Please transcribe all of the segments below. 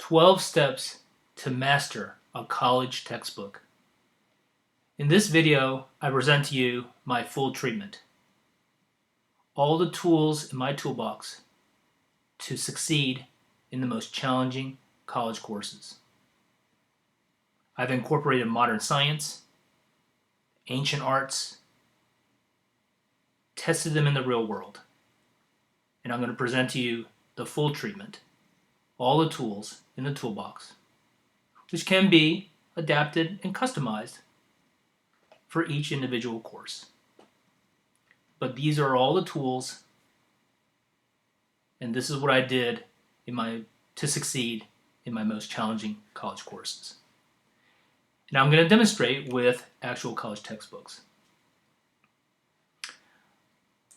12 Steps to Master a College Textbook. In this video, I present to you my full treatment. All the tools in my toolbox to succeed in the most challenging college courses. I've incorporated modern science, ancient arts, tested them in the real world, and I'm going to present to you the full treatment, all the tools in the toolbox, which can be adapted and customized for each individual course. But these are all the tools, and this is what I did to succeed in my most challenging college courses. Now I'm going to demonstrate with actual college textbooks.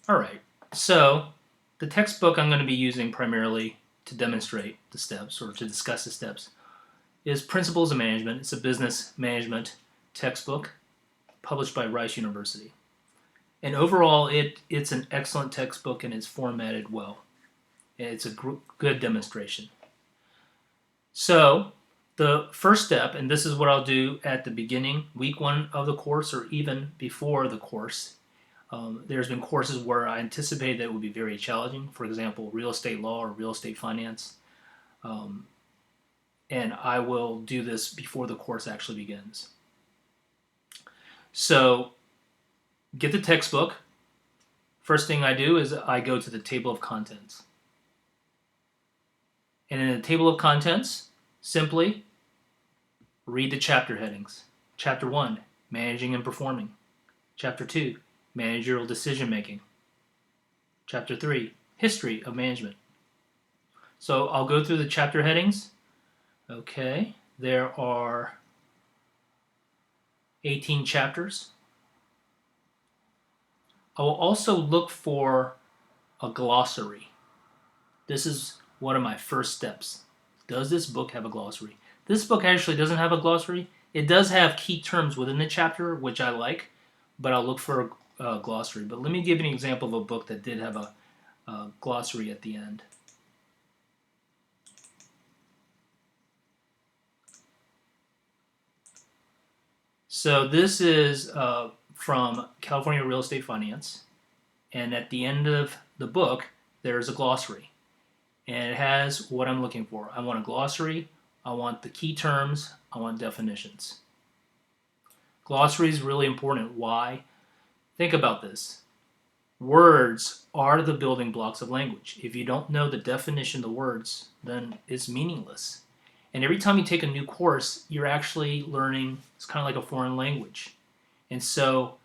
Alright, so the textbook I'm going to be using primarily to demonstrate the steps or to discuss the steps is Principles of Management. It's a business management textbook published by Rice University. And overall, it's an excellent textbook and it's formatted well. And it's a good demonstration. So the first step, and this is what I'll do at the beginning, week 1 of the course, or even before the course. There's been courses where I anticipated that it would be very challenging. For example, real estate law or real estate finance. And I will do this before the course actually begins. So get the textbook. First thing I do is I go to the table of contents. And in the table of contents, simply read the chapter headings. Chapter 1, Managing and Performing. Chapter 2, Managerial Decision Making. Chapter 3, History of Management. So I'll go through the chapter headings. Okay, there are 18 chapters. I will also look for a glossary. This is one of my first steps. Does this book have a glossary? This book actually doesn't have a glossary. It does have key terms within the chapter, which I like, but I'll look for a glossary. But let me give you an example of a book that did have a glossary at the end. So this is from California Real Estate Finance, and at the end of the book, there's a glossary, and it has what I'm looking for. I want a glossary, I want the key terms, I want definitions. Glossary is really important. Why? Think about this. Words are the building blocks of language. If you don't know the definition of the words, then it's meaningless. And every time you take a new course, you're actually learning, it's kind of like a foreign language. And so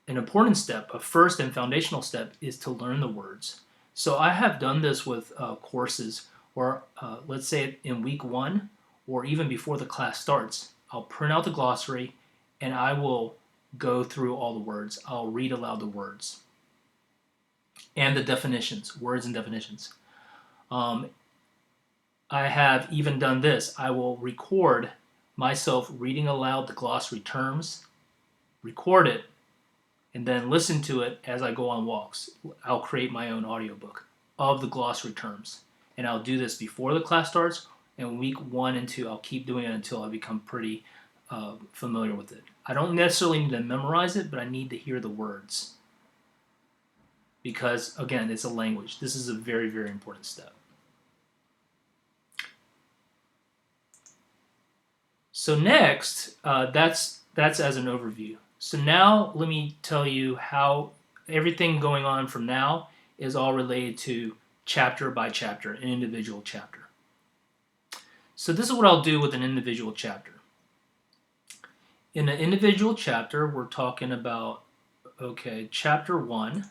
an important step, a first and foundational step, is to learn the words. So I have done this with courses where, let's say in week 1, or even before the class starts, I'll print out the glossary and I will go through all the words. I'll read aloud the words and the definitions, words and definitions. I have even done this. I will record myself reading aloud the glossary terms, record it, and then listen to it as I go on walks. I'll create my own audiobook of the glossary terms. And I'll do this before the class starts, and week 1 and 2, I'll keep doing it until I become pretty familiar with it. I don't necessarily need to memorize it, but I need to hear the words. Because, again, it's a language. This is a very, very important step. So next, that's as an overview. So now let me tell you how everything going on from now is all related to chapter by chapter, an individual chapter. So this is what I'll do with an individual chapter. In an individual chapter, we're talking about, okay, chapter 1.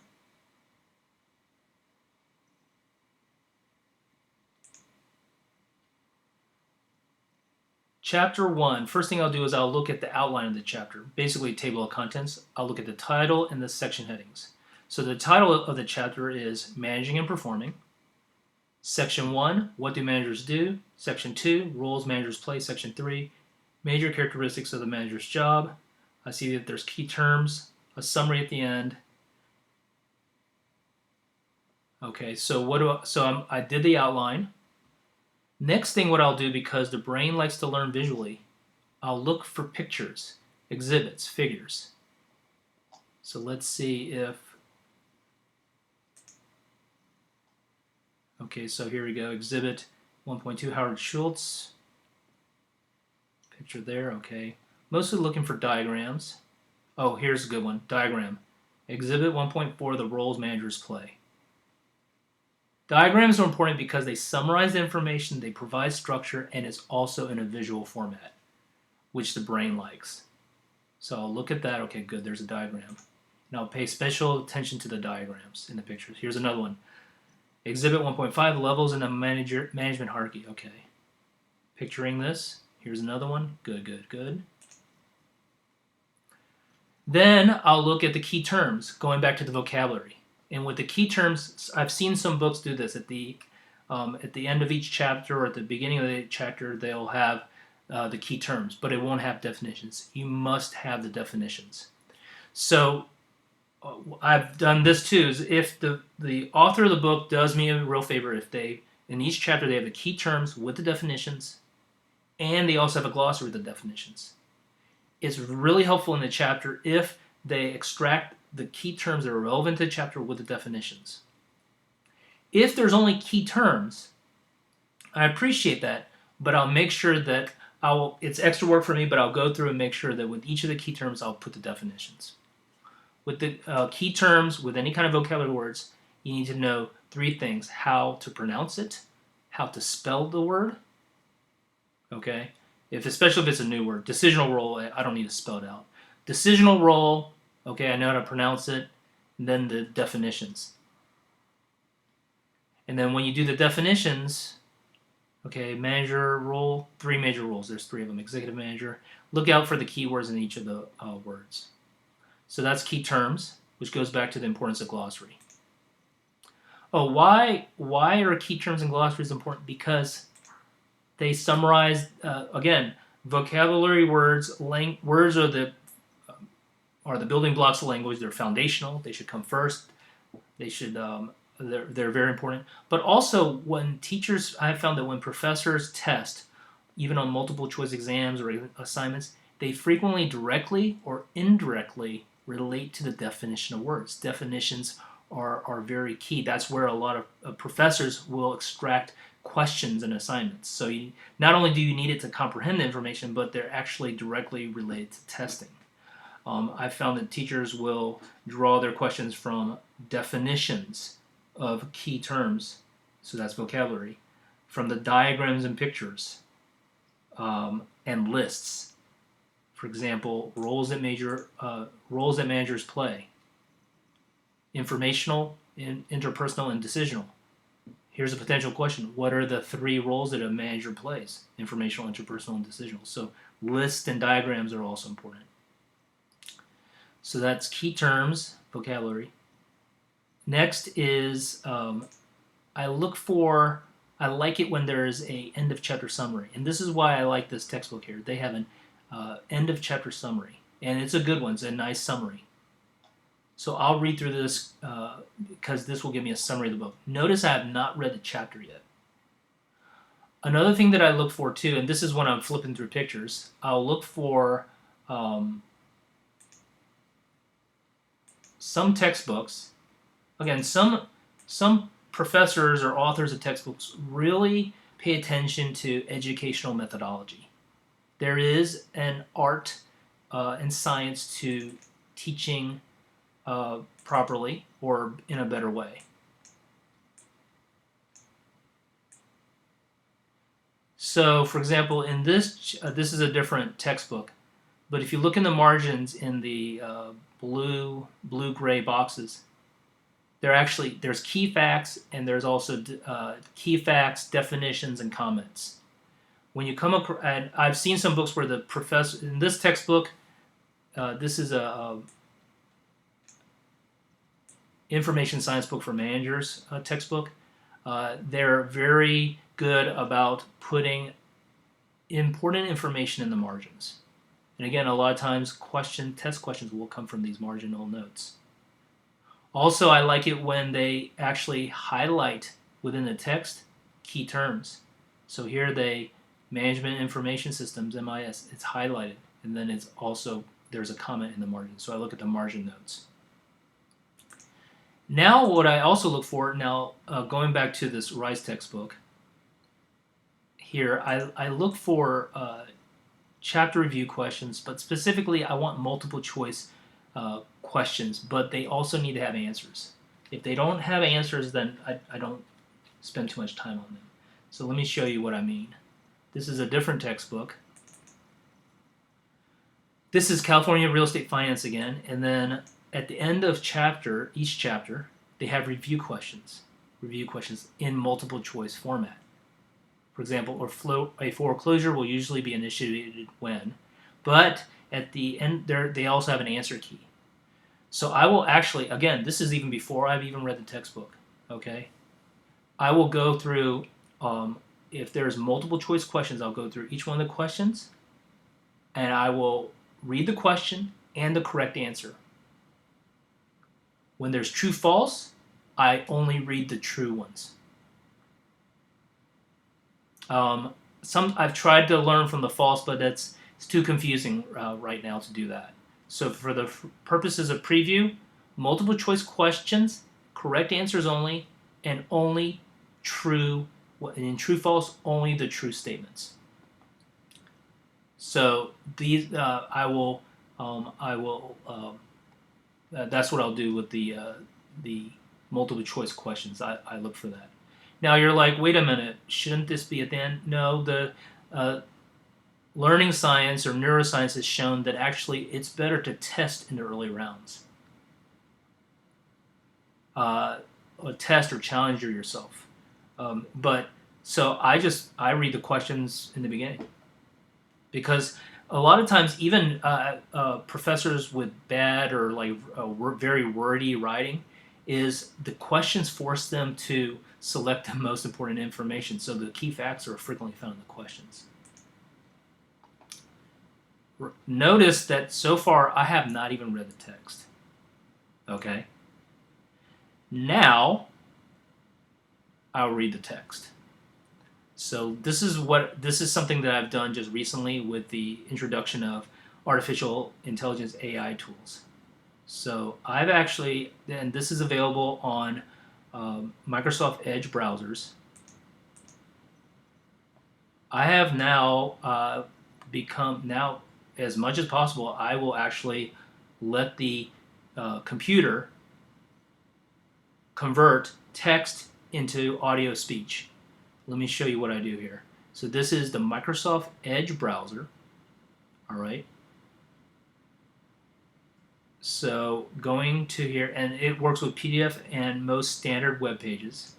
Chapter 1, first thing I'll do is I'll look at the outline of the chapter, basically table of contents. I'll look at the title and the section headings. So the title of the chapter is Managing and Performing. Section 1, What do managers do? Section 2, Roles managers play. Section 3, Major characteristics of the manager's job. I see that there's key terms, a summary at the end. Okay, so I did the outline. Next thing what I'll do, because the brain likes to learn visually, I'll look for pictures, exhibits, figures. So let's see if, okay, so here we go, exhibit 1.2, Howard Schultz, picture there, okay. Mostly looking for diagrams. Oh, here's a good one, diagram. Exhibit 1.4, the roles managers play. Diagrams are important because they summarize the information, they provide structure, and it's also in a visual format, which the brain likes. So I'll look at that. Okay, good, there's a diagram. And I'll pay special attention to the diagrams in the pictures. Here's another one. Exhibit 1.5, levels in a management hierarchy. Okay. Picturing this. Here's another one. Good, good, good. Then I'll look at the key terms, going back to the vocabulary. And with the key terms, I've seen some books do this. At the end of each chapter or at the beginning of the chapter, they'll have the key terms, but it won't have definitions. You must have the definitions. So I've done this too, is if the author of the book does me a real favor, if they, in each chapter, they have the key terms with the definitions, and they also have a glossary with the definitions. It's really helpful in the chapter if they extract the key terms that are relevant to the chapter with the definitions. If there's only key terms, I appreciate that, but I'll make sure that it's extra work for me, but I'll go through and make sure that with each of the key terms, I'll put the definitions. With the key terms, with any kind of vocabulary words, you need to know 3 things: how to pronounce it, how to spell the word, okay? Especially if it's a new word. Decisional role, I don't need to spell it out. Decisional role, okay, I know how to pronounce it, and then the definitions. And then when you do the definitions, okay, manager role, 3 major roles. There's 3 of them. Executive manager. Look out for the keywords in each of the words. So that's key terms, which goes back to the importance of glossary. Oh, why are key terms and glossaries important? Because they summarize, again, vocabulary words. Words are the building blocks of language. They're foundational. They should come first. They should. They're very important. But also, when teachers, I've found that when professors test, even on multiple choice exams or assignments, they frequently directly or indirectly relate to the definition of words. Definitions are very key. That's where a lot of professors will extract questions and assignments. So not only do you need it to comprehend the information, but they're actually directly related to testing. I've found that teachers will draw their questions from definitions of key terms, so that's vocabulary, from the diagrams and pictures, and lists. For example, roles that managers play. Informational, interpersonal, and decisional. Here's a potential question. What are the 3 roles that a manager plays? Informational, interpersonal, and decisional. So lists and diagrams are also important. So that's key terms, vocabulary. Next is I like it when there's a end of chapter summary. And this is why I like this textbook here. They have an end of chapter summary. And it's a good one. It's a nice summary. So I'll read through this because this will give me a summary of the book. Notice I have not read the chapter yet. Another thing that I look for too, and this is when I'm flipping through pictures, I'll look for some textbooks. Again, some professors or authors of textbooks really pay attention to educational methodology. There is an art and science to teaching properly or in a better way. So, for example, in this is a different textbook, but if you look in the margins in the blue-gray boxes, there's key facts and there's also key facts, definitions, and comments. When you come across, and I've seen some books where the professor in this textbook, this is a information science book for managers textbook. They're very good about putting important information in the margins. And again, a lot of times test questions will come from these marginal notes. Also, I like it when they actually highlight within the text key terms. So here they, Management Information Systems, MIS, it's highlighted. And then it's also, there's a comment in the margin. So I look at the margin notes. Now what I also look for, going back to this RISE textbook, here I look for chapter review questions, but specifically I want multiple choice questions, but they also need to have answers. If they don't have answers, then I don't spend too much time on them. So let me show you what I mean. This is a different textbook. This is California Real Estate Finance again, and then at the end of each chapter, they have review questions in multiple choice format. For example, a foreclosure will usually be initiated when, but at the end they also have an answer key. So I will actually, again, this is even before I've even read the textbook, okay? I will go through, if there's multiple choice questions, I'll go through each one of the questions, and I will read the question and the correct answer. When there's true false, I only read the true ones. I've tried to learn from the false, but it's too confusing right now to do that. So for the purposes of preview, multiple choice questions, correct answers only, and only true, and in true false, only the true statements. So these that's what I'll do with the multiple choice questions. I look for that. Now you're like, wait a minute, shouldn't this be at the end? No, the learning science or neuroscience has shown that actually it's better to test in the early rounds. Or test or challenge yourself. So I read the questions in the beginning. Because a lot of times even professors with bad or very wordy writing, is the questions force them to select the most important information. So the key facts are frequently found in the questions. Notice that so far I have not even read the text. Okay? Now I'll read the text. So this is something that I've done just recently with the introduction of artificial intelligence AI tools. So I've actually, and this is available on Microsoft Edge browsers. I have now become, as much as possible, I will actually let the computer convert text into audio speech. Let me show you what I do here. So this is the Microsoft Edge browser. All right. So going to here, and it works with PDF and most standard web pages.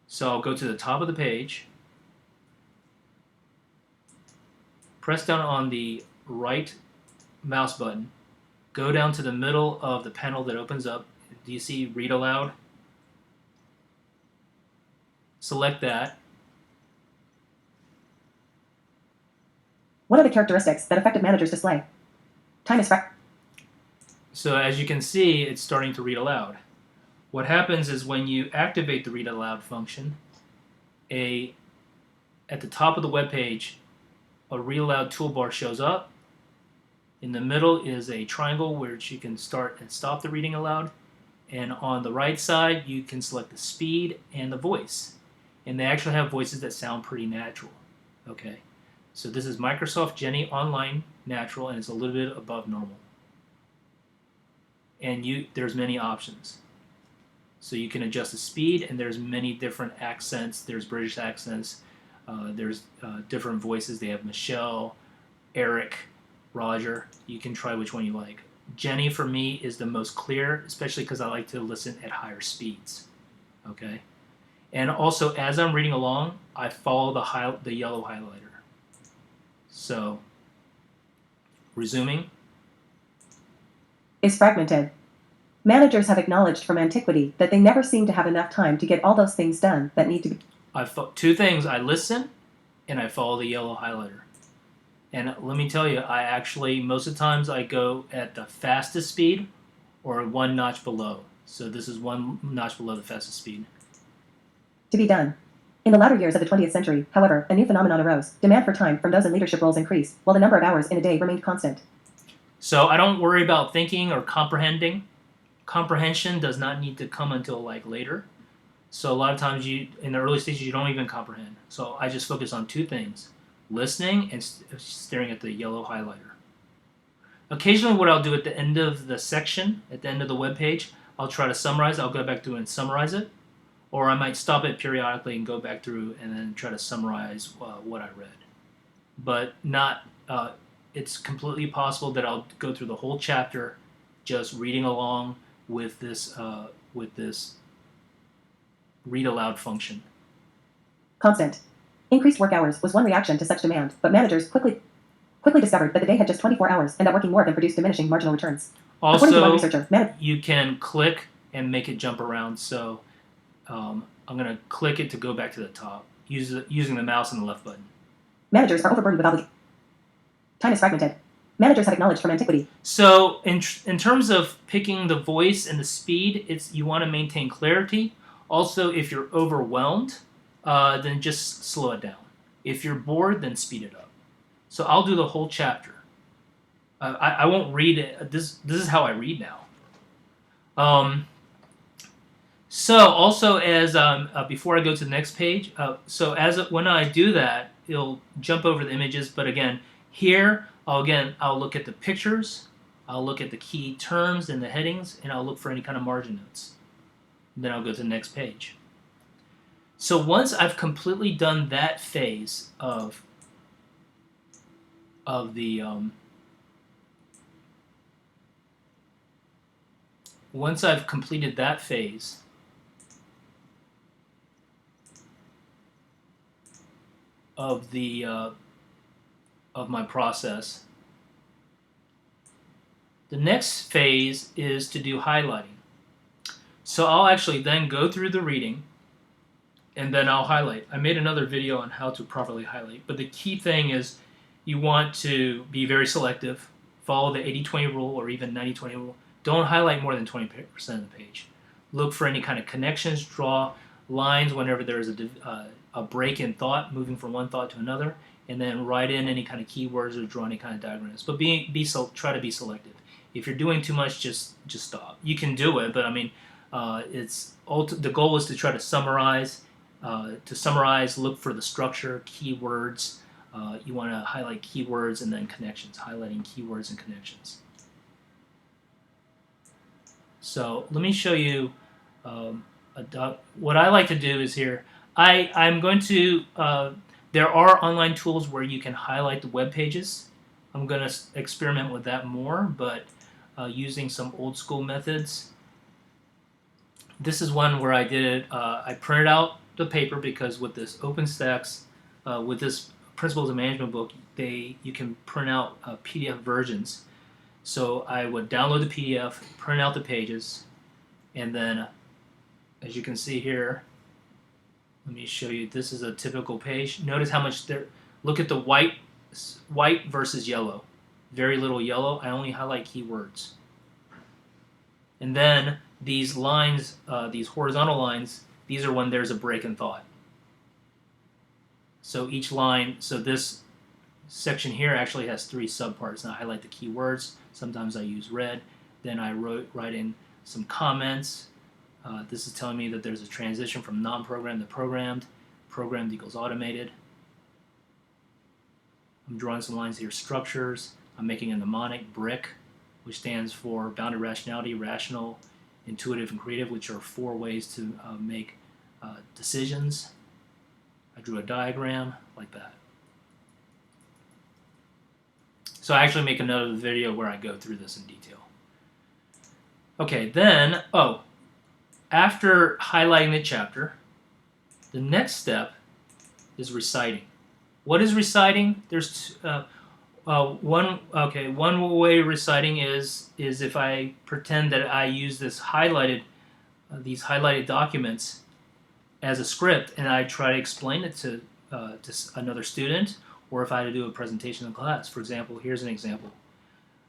So I'll go to the top of the page, press down on the right mouse button, go down to the middle of the panel that opens up. Do you see Read Aloud? Select that. What are the characteristics that effective managers display? Time is So as you can see, it's starting to read aloud. What happens is when you activate the read aloud function, at the top of the web page, a read aloud toolbar shows up. In the middle is a triangle where you can start and stop the reading aloud. And on the right side, you can select the speed and the voice. And they actually have voices that sound pretty natural. Okay, so this is Microsoft Jenny Online Natural, and it's a little bit above normal. And there's many options. So you can adjust the speed, and there's many different accents. There's British accents. There's different voices. They have Michelle, Eric, Roger. You can try which one you like. Jenny, for me, is the most clear, especially because I like to listen at higher speeds. Okay? And also, as I'm reading along, I follow the yellow highlighter. So, resuming. is fragmented. Managers have acknowledged from antiquity that they never seem to have enough time to get all those things done that need to be. Two things. I listen, and I follow the yellow highlighter. And let me tell you, I actually, most of the times, I go at the fastest speed or one notch below. So this is one notch below the fastest speed. To be done. In the latter years of the 20th century, however, a new phenomenon arose. Demand for time from those in leadership roles increased, while the number of hours in a day remained constant. So I don't worry about thinking or comprehending. Comprehension does not need to come until like later. So a lot of times in the early stages, you don't even comprehend. So I just focus on two things: listening and staring at the yellow highlighter. Occasionally, what I'll do at the end of the section, at the end of the web page, I'll try to summarize. I'll go back through and summarize it, or I might stop it periodically and go back through and then try to summarize what I read. But not. It's completely possible that I'll go through the whole chapter, just reading along with this read aloud function. Constant. Increased work hours was one reaction to such demand, but managers quickly discovered that the day had just 24 hours and that working more than produced diminishing marginal returns. According to one Also, researcher, you can click and make it jump around. So I'm going to click it to go back to the top using the mouse and the left button. managers are overburdened with obligations. Time is fragmented. Managers have acknowledged from antiquity. So in terms of picking the voice and the speed, you want to maintain clarity. Also, if you're overwhelmed, then just slow it down. If you're bored, then speed it up. So I'll do the whole chapter. I won't read it. This is how I read now. So also as before I go to the next page, when I do that, it'll jump over the images. But again, here I'll look at the pictures, I'll look at the key terms and the headings, and I'll look for any kind of margin notes. Then I'll go to the next page. So once I've completely done that phase of the once I've completed that phase, of my process, the next phase is to do highlighting. So I'll actually then go through the reading and then I'll highlight. I made another video on how to properly highlight, but the key thing is you want to be very selective, follow the 80-20 rule or even 90-20 rule. Don't highlight more than 20% of the page. Look for any kind of connections, draw lines whenever there is a break in thought, moving from one thought to another, and then write in any kind of keywords or draw any kind of diagrams. But try to be selective. If you're doing too much, just stop. You can do it, but I mean, the goal is to try to summarize. Look for the structure, keywords. You want to highlight keywords and then connections. Highlighting keywords and connections. So let me show you what I like to do is here. I'm going to. There are online tools where you can highlight the web pages. I'm going to experiment with that more, but using some old school methods. This is one where I did it. I printed out the paper because with this OpenStax, with this Principles of Management book, you can print out PDF versions. So I would download the PDF, print out the pages, and then, as you can see here, let me show you. This is a typical page. Notice how much there. Look at the white versus yellow. Very little yellow. I only highlight keywords. And then these lines, these horizontal lines, these are when there's a break in thought. So each line, so this section here actually has 3 subparts. And I highlight the keywords. Sometimes I use red. Then I write in some comments. This is telling me that there's a transition from non-programmed to programmed. Programmed equals automated. I'm drawing some lines here. Structures. I'm making a mnemonic, BRIC, which stands for bounded rationality, rational, intuitive, and creative, which are 4 ways to make decisions. I drew a diagram like that. So I actually make another video where I go through this in detail. Okay, then, after highlighting the chapter, the next step is reciting. What is reciting? There's one way reciting is if I pretend that I use these highlighted documents as a script and I try to explain it to another student, or if I had to do a presentation in class. For example, here's an example.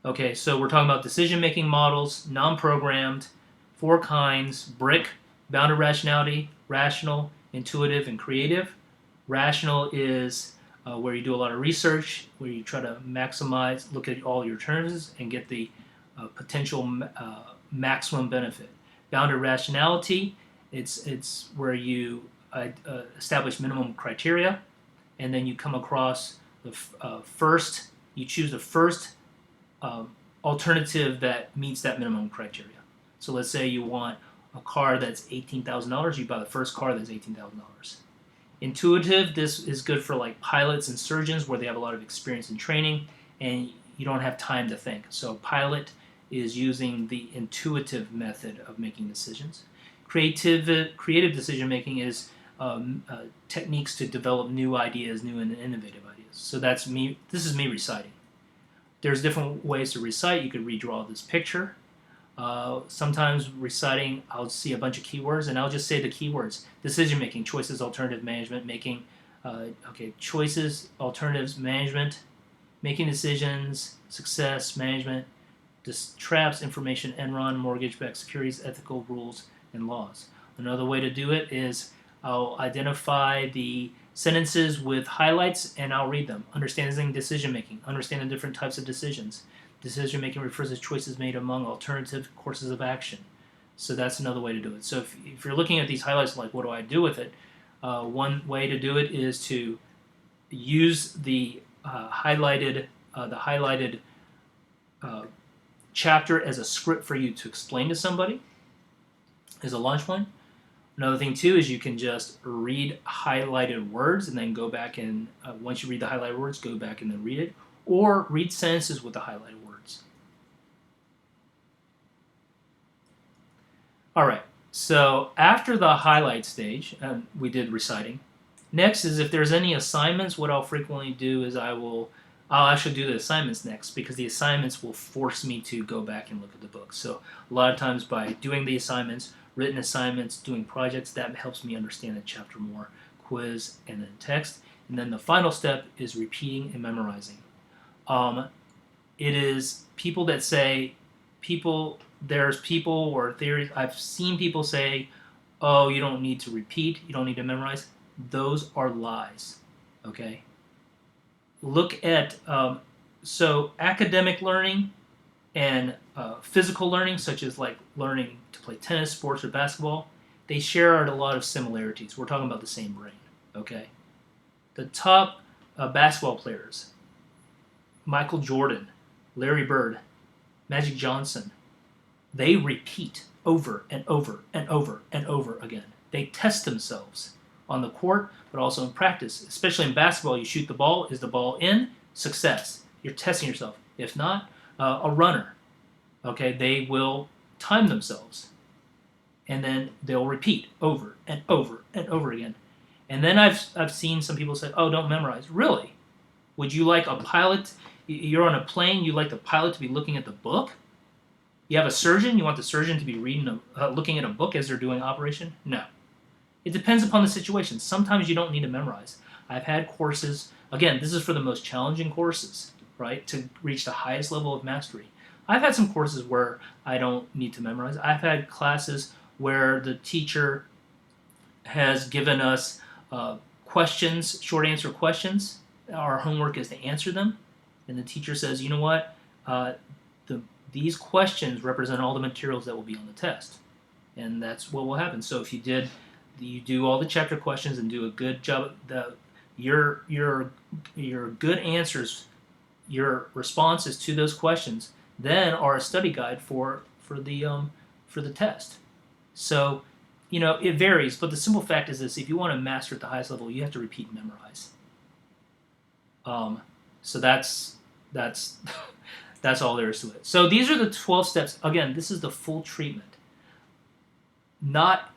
Okay, so we're talking about decision-making models, non-programmed, 4 kinds, BRIC, bounded rationality, rational, intuitive, and creative. Rational is where you do a lot of research, where you try to maximize, look at all your alternatives, and get the potential maximum benefit. Bounded rationality, it's where you establish minimum criteria, and then you come across the first, you choose the first alternative that meets that minimum criteria. So let's say you want a car that's $18,000, you buy the first car that's $18,000. Intuitive, this is good for like pilots and surgeons where they have a lot of experience in training and you don't have time to think. So pilot is using the intuitive method of making decisions. Creative decision making is techniques to develop new ideas, new and innovative ideas. So that's me. This is me reciting. There's different ways to recite. You could redraw this picture. Sometimes reciting, I'll see a bunch of keywords and I'll just say the keywords. Decision making, choices, alternative management, making, choices, alternatives, management, making decisions, success, management, traps, information, Enron, mortgage-backed securities, ethical rules, and laws. Another way to do it is I'll identify the sentences with highlights and I'll read them. Understanding decision making, understanding different types of decisions. Decision making refers to choices made among alternative courses of action. So that's another way to do it. So if you're looking at these highlights, like what do I do with it? One way to do it is to use the highlighted chapter as a script for you to explain to somebody as a launch point. Another thing too is you can just read highlighted words and then go back and once you read the highlighted words, go back and then read it, or read sentences with the highlighted words. All right, so after the highlight stage, we did reciting. Next is if there's any assignments, what I'll frequently do is I'll actually do the assignments next because the assignments will force me to go back and look at the book. So a lot of times by doing the assignments, written assignments, doing projects, that helps me understand the chapter more, quiz, and then text. And then the final step is repeating and memorizing. It is people that say, there's people or theories, I've seen people say, oh, you don't need to repeat, you don't need to memorize. Those are lies, okay? Look at, so academic learning and physical learning, such as like learning to play tennis, sports, or basketball, they share a lot of similarities. We're talking about the same brain, okay? The top basketball players, Michael Jordan, Larry Bird, Magic Johnson, they repeat over and over and over and over again. They test themselves on the court, but also in practice. Especially in basketball, you shoot the ball. Is the ball in? Success. You're testing yourself. If not, a runner, okay, they will time themselves. And then they'll repeat over and over and over again. And then I've seen some people say, oh, don't memorize. Really? Would you like a pilot? You're on a plane, you like the pilot to be looking at the book? You have a surgeon, you want the surgeon to be looking at a book as they're doing operation? No. It depends upon the situation. Sometimes you don't need to memorize. I've had courses, again, this is for the most challenging courses, right, to reach the highest level of mastery. I've had some courses where I don't need to memorize. I've had classes where the teacher has given us questions, short answer questions. Our homework is to answer them. And the teacher says, you know what, these questions represent all the materials that will be on the test. And that's what will happen. So if you do all the chapter questions and do a good job, your good answers, your responses to those questions, then are a study guide for the test. So, it varies, but the simple fact is this: if you want to master at the highest level, you have to repeat and memorize. So that's that's all there is to it. So these are the 12 steps. Again, this is the full treatment.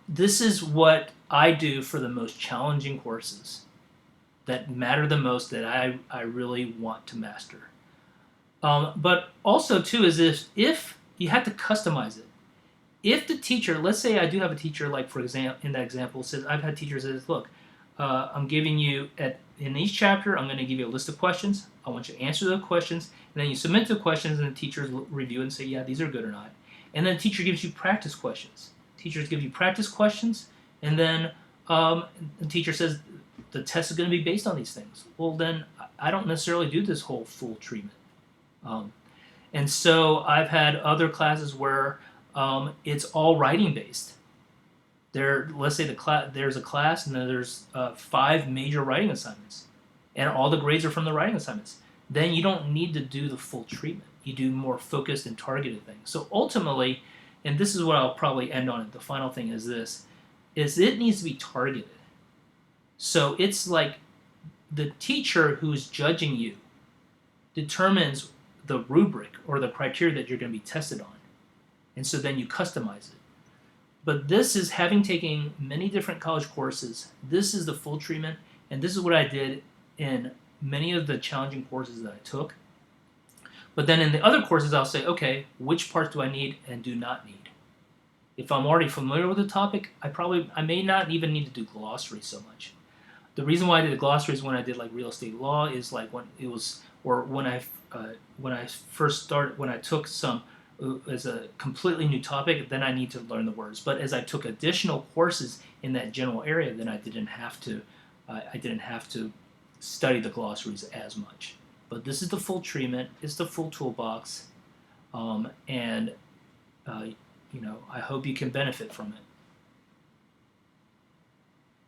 This is what I do for the most challenging courses that matter the most, that I really want to master. But also too is if you have to customize it. If the teacher, let's say I do have a teacher, like for example, in that example, says I've had teachers that says, look, I'm giving you in each chapter, I'm going to give you a list of questions. I want you to answer the questions, and then you submit the questions, and the teachers review it and say, yeah, these are good or not. And then the teacher gives you practice questions. Teachers give you practice questions, and then The teacher says the test is going to be based on these things. Well, then I don't necessarily do this whole full treatment. Um, and so I've had other classes where it's all writing based. Let's say there's a class and then there's 5 major writing assignments, and all the grades are from the writing assignments. Then you don't need to do the full treatment. You do more focused and targeted things. So ultimately, and this is what I'll probably end on. The final thing is this: is it needs to be targeted. So it's like the teacher who's judging you determines the rubric or the criteria that you're going to be tested on, and so then you customize it. But this is having taken many different college courses. This is the full treatment, and this is what I did in many of the challenging courses that I took. But then in the other courses, I'll say, okay, which parts do I need and do not need? If I'm already familiar with the topic, I may not even need to do glossary so much. The reason why I did the glossary is when I did like real estate law is like when it was, or when I first started, when I took some as a completely new topic, then I need to learn the words. But as I took additional courses in that general area, then I didn't have to study the glossaries as much. But this is the full treatment. It's the full toolbox, and I hope you can benefit from it.